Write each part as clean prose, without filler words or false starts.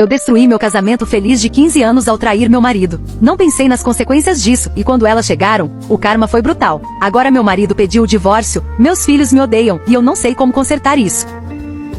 Eu destruí meu casamento feliz de 15 anos ao trair meu marido. Não pensei nas consequências disso, e quando elas chegaram, o karma foi brutal. Agora meu marido pediu o divórcio, meus filhos me odeiam, e eu não sei como consertar isso.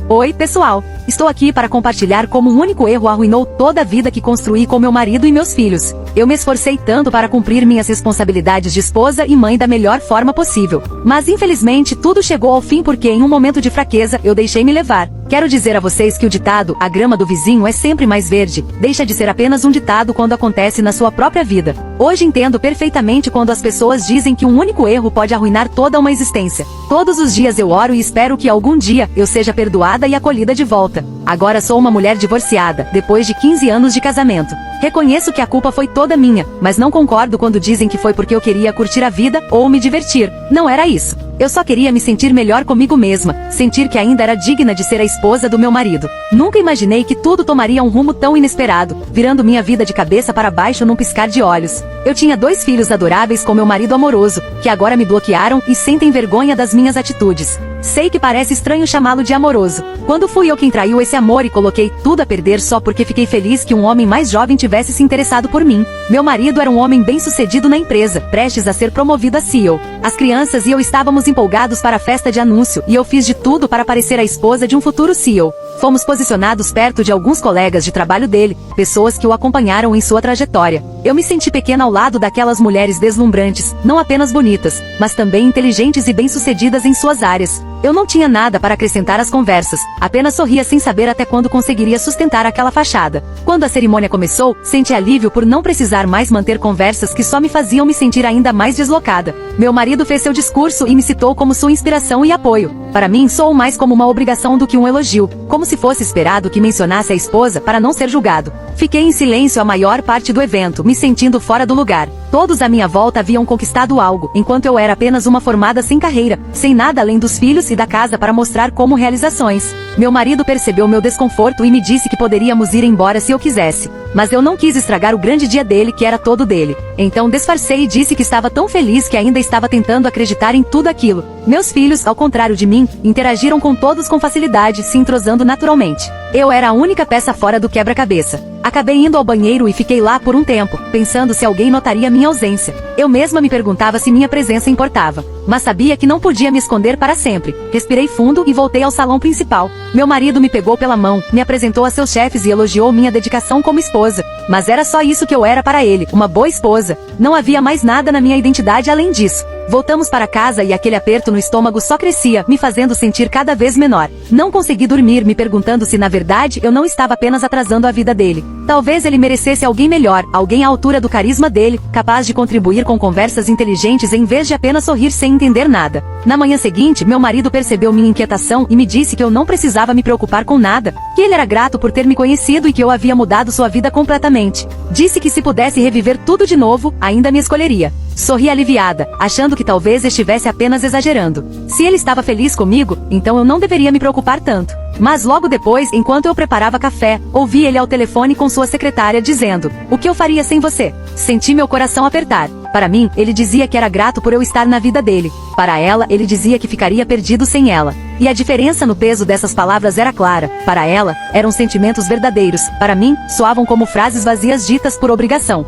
Oi, pessoal! Estou aqui para compartilhar como um único erro arruinou toda a vida que construí com meu marido e meus filhos. Eu me esforcei tanto para cumprir minhas responsabilidades de esposa e mãe da melhor forma possível. Mas infelizmente tudo chegou ao fim porque em um momento de fraqueza eu deixei me levar. Quero dizer a vocês que o ditado, a grama do vizinho é sempre mais verde, deixa de ser apenas um ditado quando acontece na sua própria vida. Hoje entendo perfeitamente quando as pessoas dizem que um único erro pode arruinar toda uma existência. Todos os dias eu oro e espero que algum dia eu seja perdoada e acolhida de volta. Agora sou uma mulher divorciada, depois de 15 anos de casamento. Reconheço que a culpa foi toda minha, mas não concordo quando dizem que foi porque eu queria curtir a vida ou me divertir. Não era isso. Eu só queria me sentir melhor comigo mesma, sentir que ainda era digna de ser a esposa do meu marido. Nunca imaginei que tudo tomaria um rumo tão inesperado, virando minha vida de cabeça para baixo num piscar de olhos. Eu tinha 2 filhos adoráveis com meu marido amoroso, que agora me bloquearam e sentem vergonha das minhas atitudes. Sei que parece estranho chamá-lo de amoroso. Quando fui eu quem traiu esse amor e coloquei tudo a perder só porque fiquei feliz que um homem mais jovem tivesse se interessado por mim. Meu marido era um homem bem-sucedido na empresa, prestes a ser promovido a CEO. As crianças e eu estávamos empolgados para a festa de anúncio e eu fiz de tudo para parecer a esposa de um futuro CEO. Fomos posicionados perto de alguns colegas de trabalho dele, pessoas que o acompanharam em sua trajetória. Eu me senti pequena ao lado daquelas mulheres deslumbrantes, não apenas bonitas, mas também inteligentes e bem-sucedidas em suas áreas. Eu não tinha nada para acrescentar às conversas, apenas sorria sem saber até quando conseguiria sustentar aquela fachada. Quando a cerimônia começou, senti alívio por não precisar mais manter conversas que só me faziam me sentir ainda mais deslocada. Meu marido fez seu discurso e me citou como sua inspiração e apoio. Para mim, soou mais como uma obrigação do que um elogio, como se fosse esperado que mencionasse a esposa para não ser julgado. Fiquei em silêncio a maior parte do evento, me sentindo fora do lugar. Todos à minha volta haviam conquistado algo, enquanto eu era apenas uma formada sem carreira, sem nada além dos filhos e da casa para mostrar como realizações. Meu marido percebeu meu desconforto e me disse que poderíamos ir embora se eu quisesse. Mas eu não quis estragar o grande dia dele, que era todo dele. Então disfarcei e disse que estava tão feliz que ainda estava tentando acreditar em tudo aquilo. Meus filhos, ao contrário de mim, interagiram com todos com facilidade, se entrosando naturalmente. Eu era a única peça fora do quebra-cabeça. Acabei indo ao banheiro e fiquei lá por um tempo, pensando se alguém notaria minha ausência. Eu mesma me perguntava se minha presença importava. Mas sabia que não podia me esconder para sempre. Respirei fundo e voltei ao salão principal. Meu marido me pegou pela mão, me apresentou a seus chefes e elogiou minha dedicação como esposa. Mas era só isso que eu era para ele, uma boa esposa. Não havia mais nada na minha identidade além disso. Voltamos para casa e aquele aperto no estômago só crescia, me fazendo sentir cada vez menor. Não consegui dormir, me perguntando se na verdade eu não estava apenas atrasando a vida dele. Talvez ele merecesse alguém melhor, alguém à altura do carisma dele, capaz de contribuir com conversas inteligentes em vez de apenas sorrir sem entender nada. Na manhã seguinte, meu marido percebeu minha inquietação e me disse que eu não precisava me preocupar com nada, que ele era grato por ter me conhecido e que eu havia mudado sua vida completamente. Disse que se pudesse reviver tudo de novo, ainda me escolheria. Sorri aliviada, achando que talvez estivesse apenas exagerando. Se ele estava feliz comigo, então eu não deveria me preocupar tanto. Mas logo depois, enquanto eu preparava café, ouvi ele ao telefone com sua secretária dizendo: "O que eu faria sem você?" Senti meu coração apertar. Para mim, ele dizia que era grato por eu estar na vida dele. Para ela, ele dizia que ficaria perdido sem ela. E a diferença no peso dessas palavras era clara. Para ela, eram sentimentos verdadeiros. Para mim, soavam como frases vazias ditas por obrigação.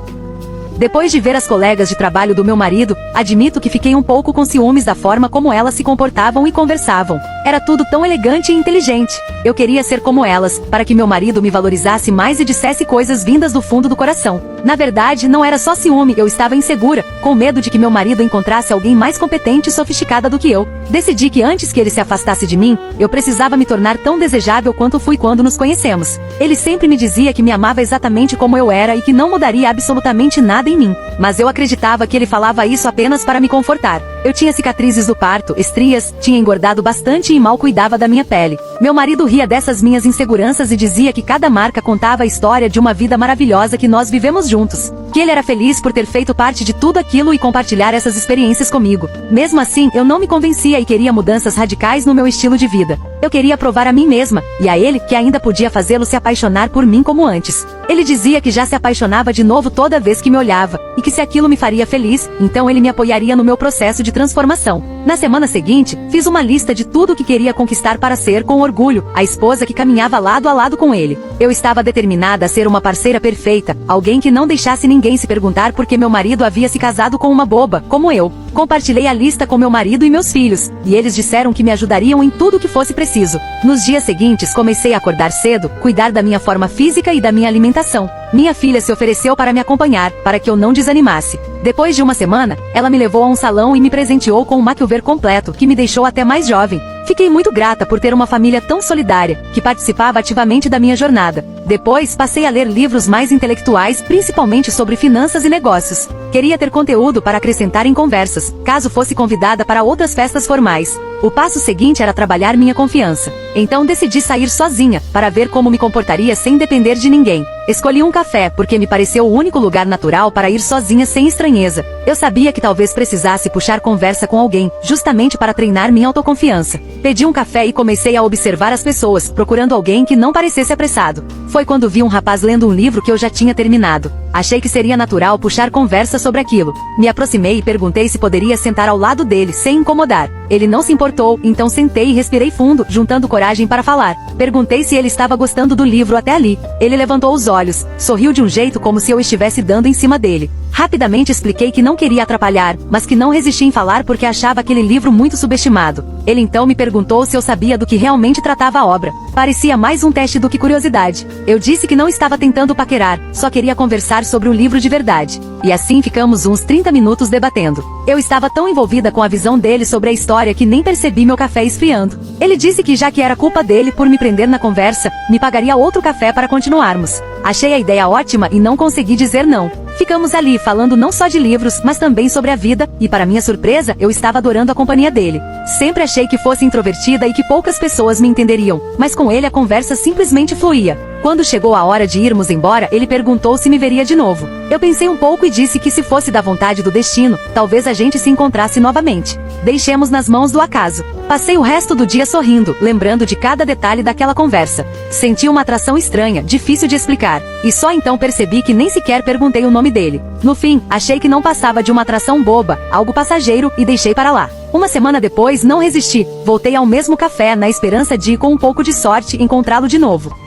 Depois de ver as colegas de trabalho do meu marido, admito que fiquei um pouco com ciúmes da forma como elas se comportavam e conversavam. Era tudo tão elegante e inteligente. Eu queria ser como elas, para que meu marido me valorizasse mais e dissesse coisas vindas do fundo do coração. Na verdade, não era só ciúme, eu estava insegura, com medo de que meu marido encontrasse alguém mais competente e sofisticada do que eu. Decidi que antes que ele se afastasse de mim, eu precisava me tornar tão desejável quanto fui quando nos conhecemos. Ele sempre me dizia que me amava exatamente como eu era e que não mudaria absolutamente nada em mim. Mas eu acreditava que ele falava isso apenas para me confortar. Eu tinha cicatrizes do parto, estrias, tinha engordado bastante e mal cuidava da minha pele. Meu marido ria dessas minhas inseguranças e dizia que cada marca contava a história de uma vida maravilhosa que nós vivemos juntos. Que ele era feliz por ter feito parte de tudo aquilo e compartilhar essas experiências comigo. Mesmo assim, eu não me convencia e queria mudanças radicais no meu estilo de vida. Eu queria provar a mim mesma, e a ele, que ainda podia fazê-lo se apaixonar por mim como antes. Ele dizia que já se apaixonava de novo toda vez que me olhava, e que se aquilo me faria feliz, então ele me apoiaria no meu processo de transformação. Na semana seguinte, fiz uma lista de tudo o que queria conquistar para ser, com orgulho, a esposa que caminhava lado a lado com ele. Eu estava determinada a ser uma parceira perfeita, alguém que não deixasse ninguém se perguntar por que meu marido havia se casado com uma boba, como eu. Compartilhei a lista com meu marido e meus filhos, e eles disseram que me ajudariam em tudo o que fosse preciso. Nos dias seguintes comecei a acordar cedo, cuidar da minha forma física e da minha alimentação. Minha filha se ofereceu para me acompanhar, para que eu não desanimasse. Depois de uma semana, ela me levou a um salão e me presenteou com um makeover completo, que me deixou até mais jovem. Fiquei muito grata por ter uma família tão solidária, que participava ativamente da minha jornada. Depois, passei a ler livros mais intelectuais, principalmente sobre finanças e negócios. Queria ter conteúdo para acrescentar em conversas, caso fosse convidada para outras festas formais. O passo seguinte era trabalhar minha confiança. Então decidi sair sozinha, para ver como me comportaria sem depender de ninguém. Escolhi um café, porque me pareceu o único lugar natural para ir sozinha sem estranheza. Eu sabia que talvez precisasse puxar conversa com alguém, justamente para treinar minha autoconfiança. Pedi um café e comecei a observar as pessoas, procurando alguém que não parecesse apressado. Foi quando vi um rapaz lendo um livro que eu já tinha terminado. Achei que seria natural puxar conversa sobre aquilo. Me aproximei e perguntei se poderia sentar ao lado dele, sem incomodar. Ele não se importou, então sentei e respirei fundo, juntando coragem para falar. Perguntei se ele estava gostando do livro até ali. Ele levantou os olhos, sorriu de um jeito como se eu estivesse dando em cima dele. Rapidamente expliquei que não queria atrapalhar, mas que não resisti em falar porque achava aquele livro muito subestimado. Ele então me perguntou se eu sabia do que realmente tratava a obra. Parecia mais um teste do que curiosidade. Eu disse que não estava tentando paquerar, só queria conversar sobre o livro de verdade. E assim ficamos uns 30 minutos debatendo. Eu estava tão envolvida com a visão dele sobre a história que nem percebi meu café esfriando. Ele disse que já que era culpa dele por me prender na conversa, me pagaria outro café para continuarmos. Achei a ideia ótima e não consegui dizer não. Ficamos ali falando não só de livros, mas também sobre a vida, e para minha surpresa, eu estava adorando a companhia dele. Sempre achei que fosse introvertida e que poucas pessoas me entenderiam, mas com ele a conversa simplesmente fluía. Quando chegou a hora de irmos embora, ele perguntou se me veria de novo. Eu pensei um pouco e disse que se fosse da vontade do destino, talvez a gente se encontrasse novamente. Deixemos nas mãos do acaso. Passei o resto do dia sorrindo, lembrando de cada detalhe daquela conversa. Senti uma atração estranha, difícil de explicar, e só então percebi que nem sequer perguntei o nome dele. No fim, achei que não passava de uma atração boba, algo passageiro, e deixei para lá. Uma semana depois, não resisti. Voltei ao mesmo café na esperança de, com um pouco de sorte, encontrá-lo de novo.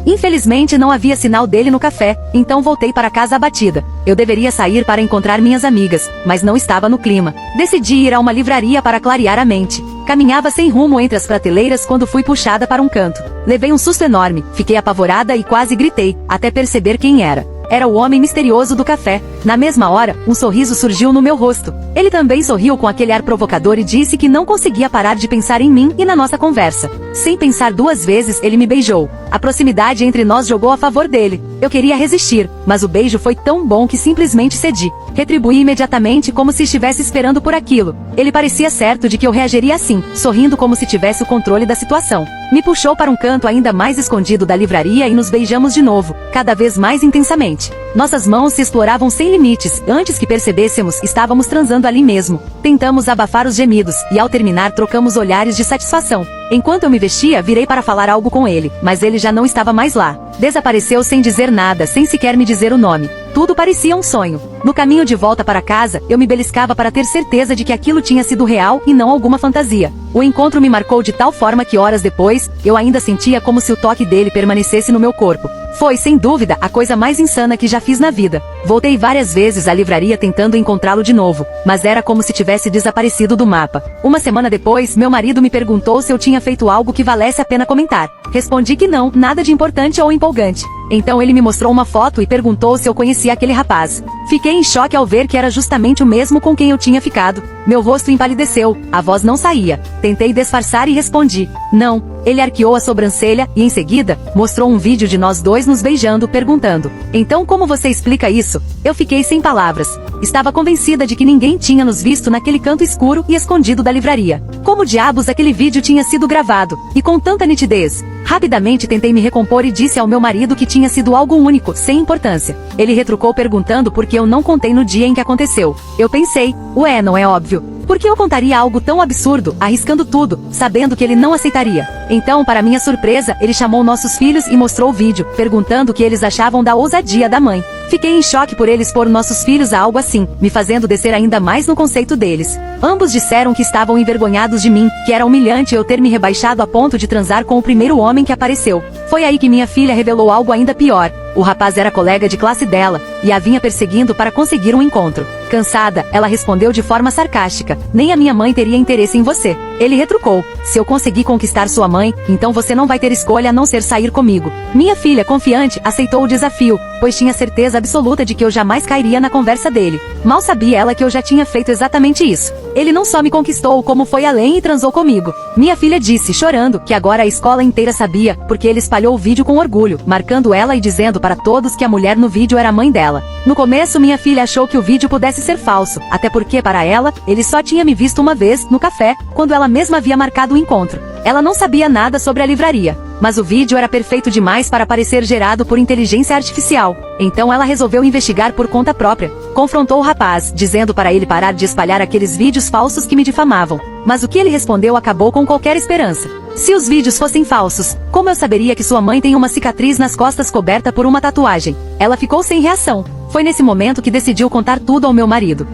Infelizmente não havia sinal dele no café, então voltei para casa abatida. Eu deveria sair para encontrar minhas amigas, mas não estava no clima. Decidi ir a uma livraria para clarear a mente. Caminhava sem rumo entre as prateleiras quando fui puxada para um canto. Levei um susto enorme, fiquei apavorada e quase gritei, até perceber quem era. Era o homem misterioso do café. Na mesma hora, um sorriso surgiu no meu rosto. Ele também sorriu com aquele ar provocador e disse que não conseguia parar de pensar em mim e na nossa conversa. Sem pensar duas vezes, ele me beijou. A proximidade entre nós jogou a favor dele. Eu queria resistir, mas o beijo foi tão bom que simplesmente cedi. Retribuí imediatamente como se estivesse esperando por aquilo. Ele parecia certo de que eu reagiria assim, sorrindo como se tivesse o controle da situação. Me puxou para um canto ainda mais escondido da livraria e nos beijamos de novo, cada vez mais intensamente. Nossas mãos se exploravam sem limites. Antes que percebêssemos, estávamos transando ali mesmo. Tentamos abafar os gemidos, e ao terminar trocamos olhares de satisfação. Enquanto eu me vestia, virei para falar algo com ele, mas ele já não estava mais lá. Desapareceu sem dizer nada, sem sequer me dizer o nome. Tudo parecia um sonho. No caminho de volta para casa, eu me beliscava para ter certeza de que aquilo tinha sido real e não alguma fantasia. O encontro me marcou de tal forma que horas depois, eu ainda sentia como se o toque dele permanecesse no meu corpo. Foi, sem dúvida, a coisa mais insana que já fiz na vida. Voltei várias vezes à livraria tentando encontrá-lo de novo, mas era como se tivesse desaparecido do mapa. Uma semana depois, meu marido me perguntou se eu tinha feito algo que valesse a pena comentar. Respondi que não, nada de importante ou empolgante. Então ele me mostrou uma foto e perguntou se eu conhecia aquele rapaz. Fiquei em choque ao ver que era justamente o mesmo com quem eu tinha ficado. Meu rosto empalideceu, a voz não saía. Tentei disfarçar e respondi, não. Ele arqueou a sobrancelha e, em seguida, mostrou um vídeo de nós dois nos beijando, perguntando, então como você explica isso? Eu fiquei sem palavras. Estava convencida de que ninguém tinha nos visto naquele canto escuro e escondido da livraria. Como diabos aquele vídeo tinha sido gravado, e com tanta nitidez? Rapidamente tentei me recompor e disse ao meu marido que tinha sido algo único, sem importância. Ele retrucou perguntando por que eu não contei no dia em que aconteceu. Eu pensei, ué, não é óbvio? Por que eu contaria algo tão absurdo, arriscando tudo, sabendo que ele não aceitaria? Então, para minha surpresa, ele chamou nossos filhos e mostrou o vídeo, perguntando o que eles achavam da ousadia da mãe. Fiquei em choque por ele expor nossos filhos a algo assim, me fazendo descer ainda mais no conceito deles. Ambos disseram que estavam envergonhados de mim, que era humilhante eu ter me rebaixado a ponto de transar com o primeiro homem que apareceu. Foi aí que minha filha revelou algo ainda pior. O rapaz era colega de classe dela, e a vinha perseguindo para conseguir um encontro. Cansada, ela respondeu de forma sarcástica: nem a minha mãe teria interesse em você. Ele retrucou: se eu conseguir conquistar sua mãe, então você não vai ter escolha a não ser sair comigo. Minha filha, confiante, aceitou o desafio, pois tinha certeza absoluta de que eu jamais cairia na conversa dele. Mal sabia ela que eu já tinha feito exatamente isso. Ele não só me conquistou, como foi além e transou comigo. Minha filha disse, chorando, que agora a escola inteira sabia, porque ele espalhou o vídeo com orgulho, marcando ela e dizendo para todos que a mulher no vídeo era a mãe dela. No começo minha filha achou que o vídeo pudesse ser falso, até porque para ela, ele só tinha me visto uma vez, no café, quando ela mesma havia marcado o encontro. Ela não sabia nada sobre a livraria, mas o vídeo era perfeito demais para parecer gerado por inteligência artificial. Então ela resolveu investigar por conta própria. Confrontou o rapaz, dizendo para ele parar de espalhar aqueles vídeos falsos que me difamavam. Mas o que ele respondeu acabou com qualquer esperança. Se os vídeos fossem falsos, como eu saberia que sua mãe tem uma cicatriz nas costas coberta por uma tatuagem? Ela ficou sem reação. Foi nesse momento que decidiu contar tudo ao meu marido.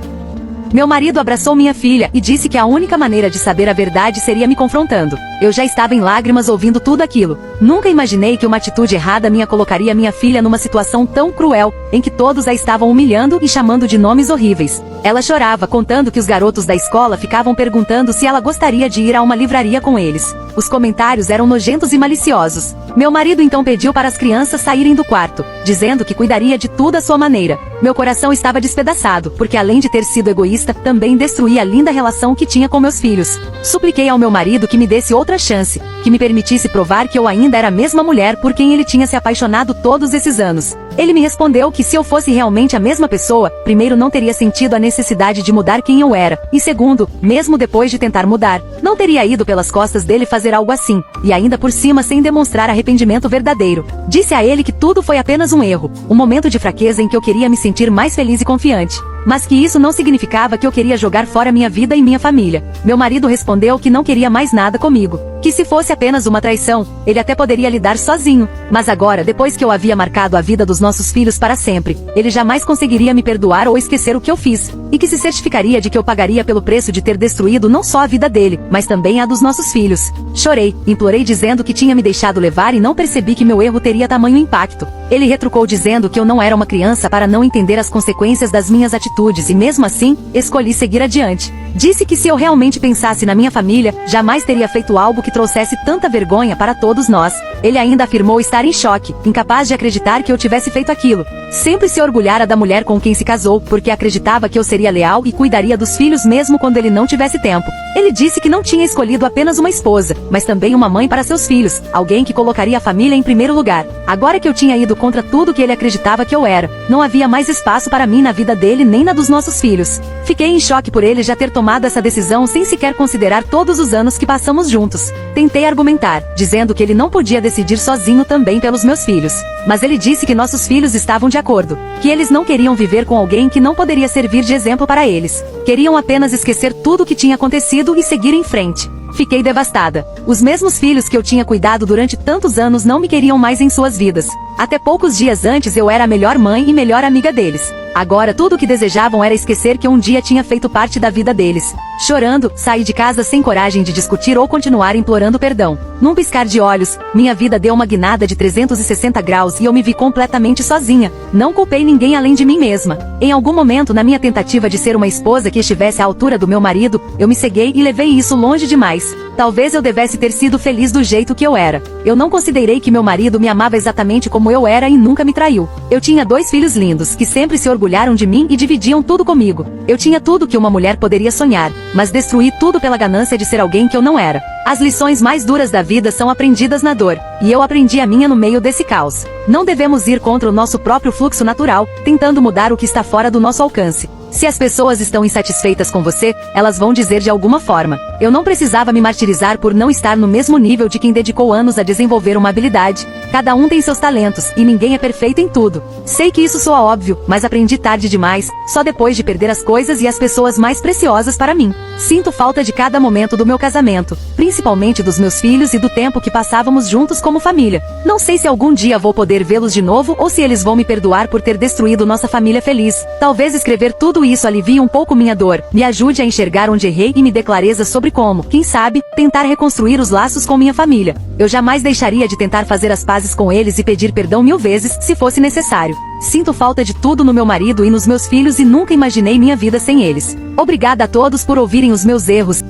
Meu marido abraçou minha filha e disse que a única maneira de saber a verdade seria me confrontando. Eu já estava em lágrimas ouvindo tudo aquilo. Nunca imaginei que uma atitude errada minha colocaria minha filha numa situação tão cruel, em que todos a estavam humilhando e chamando de nomes horríveis. Ela chorava, contando que os garotos da escola ficavam perguntando se ela gostaria de ir a uma livraria com eles. Os comentários eram nojentos e maliciosos. Meu marido então pediu para as crianças saírem do quarto, dizendo que cuidaria de tudo à sua maneira. Meu coração estava despedaçado, porque além de ter sido egoísta, também destruí a linda relação que tinha com meus filhos. Supliquei ao meu marido que me desse outra chance, que me permitisse provar que eu ainda era a mesma mulher por quem ele tinha se apaixonado todos esses anos. Ele me respondeu que se eu fosse realmente a mesma pessoa, primeiro não teria sentido a necessidade de mudar quem eu era, e segundo, mesmo depois de tentar mudar, não teria ido pelas costas dele fazer algo assim, e ainda por cima sem demonstrar arrependimento verdadeiro. Disse a ele que tudo foi apenas um erro, um momento de fraqueza em que eu queria me sentir mais feliz e confiante. Mas que isso não significava que eu queria jogar fora minha vida e minha família. Meu marido respondeu que não queria mais nada comigo, que se fosse apenas uma traição, ele até poderia lidar sozinho. Mas agora, depois que eu havia marcado a vida dos nossos filhos para sempre, ele jamais conseguiria me perdoar ou esquecer o que eu fiz, e que se certificaria de que eu pagaria pelo preço de ter destruído não só a vida dele, mas também a dos nossos filhos. Chorei, implorei dizendo que tinha me deixado levar e não percebi que meu erro teria tamanho impacto. Ele retrucou dizendo que eu não era uma criança para não entender as consequências das minhas atitudes e mesmo assim, escolhi seguir adiante. Disse que se eu realmente pensasse na minha família, jamais teria feito algo que trouxesse tanta vergonha para todos nós. Ele ainda afirmou estar em choque, incapaz de acreditar que eu tivesse feito aquilo. Sempre se orgulhara da mulher com quem se casou, porque acreditava que eu seria leal e cuidaria dos filhos mesmo quando ele não tivesse tempo. Ele disse que não tinha escolhido apenas uma esposa, mas também uma mãe para seus filhos, alguém que colocaria a família em primeiro lugar. Agora que eu tinha ido contra tudo que ele acreditava que eu era, não havia mais espaço para mim na vida dele nem na dos nossos filhos. Fiquei em choque por ele já ter tomado essa decisão sem sequer considerar todos os anos que passamos juntos. Tentei argumentar, dizendo que ele não podia decidir sozinho também pelos meus filhos. Mas ele disse que nossos filhos estavam de acordo, que eles não queriam viver com alguém que não poderia servir de exemplo para eles. Queriam apenas esquecer tudo o que tinha acontecido e seguir em frente. Fiquei devastada. Os mesmos filhos que eu tinha cuidado durante tantos anos não me queriam mais em suas vidas. Até poucos dias antes eu era a melhor mãe e melhor amiga deles. Agora tudo o que desejavam era esquecer que um dia tinha feito parte da vida deles. Chorando, saí de casa sem coragem de discutir ou continuar implorando perdão. Num piscar de olhos, minha vida deu uma guinada de 360 graus e eu me vi completamente sozinha. Não culpei ninguém além de mim mesma. Em algum momento na minha tentativa de ser uma esposa que estivesse à altura do meu marido, eu me ceguei e levei isso longe demais. Talvez eu devesse ter sido feliz do jeito que eu era. Eu não considerei que meu marido me amava exatamente como eu era e nunca me traiu. Eu tinha 2 filhos lindos, que sempre se orgulharam de mim e dividiam tudo comigo. Eu tinha tudo que uma mulher poderia sonhar, mas destruí tudo pela ganância de ser alguém que eu não era. As lições mais duras da vida são aprendidas na dor, e eu aprendi a minha no meio desse caos. Não devemos ir contra o nosso próprio fluxo natural, tentando mudar o que está fora do nosso alcance. Se as pessoas estão insatisfeitas com você, elas vão dizer de alguma forma. Eu não precisava me martirizar por não estar no mesmo nível de quem dedicou anos a desenvolver uma habilidade. Cada um tem seus talentos, e ninguém é perfeito em tudo. Sei que isso soa óbvio, mas aprendi tarde demais, só depois de perder as coisas e as pessoas mais preciosas para mim. Sinto falta de cada momento do meu casamento, principalmente dos meus filhos e do tempo que passávamos juntos como família. Não sei se algum dia vou poder vê-los de novo ou se eles vão me perdoar por ter destruído nossa família feliz. Talvez escrever tudo isso alivie um pouco minha dor, me ajude a enxergar onde errei e me dê clareza sobre como, quem sabe, tentar reconstruir os laços com minha família. Eu jamais deixaria de tentar fazer as pazes com eles e pedir perdão 1000 vezes, se fosse necessário. Sinto falta de tudo no meu marido e nos meus filhos e nunca imaginei minha vida sem eles. Obrigada a todos por ouvirem os meus erros.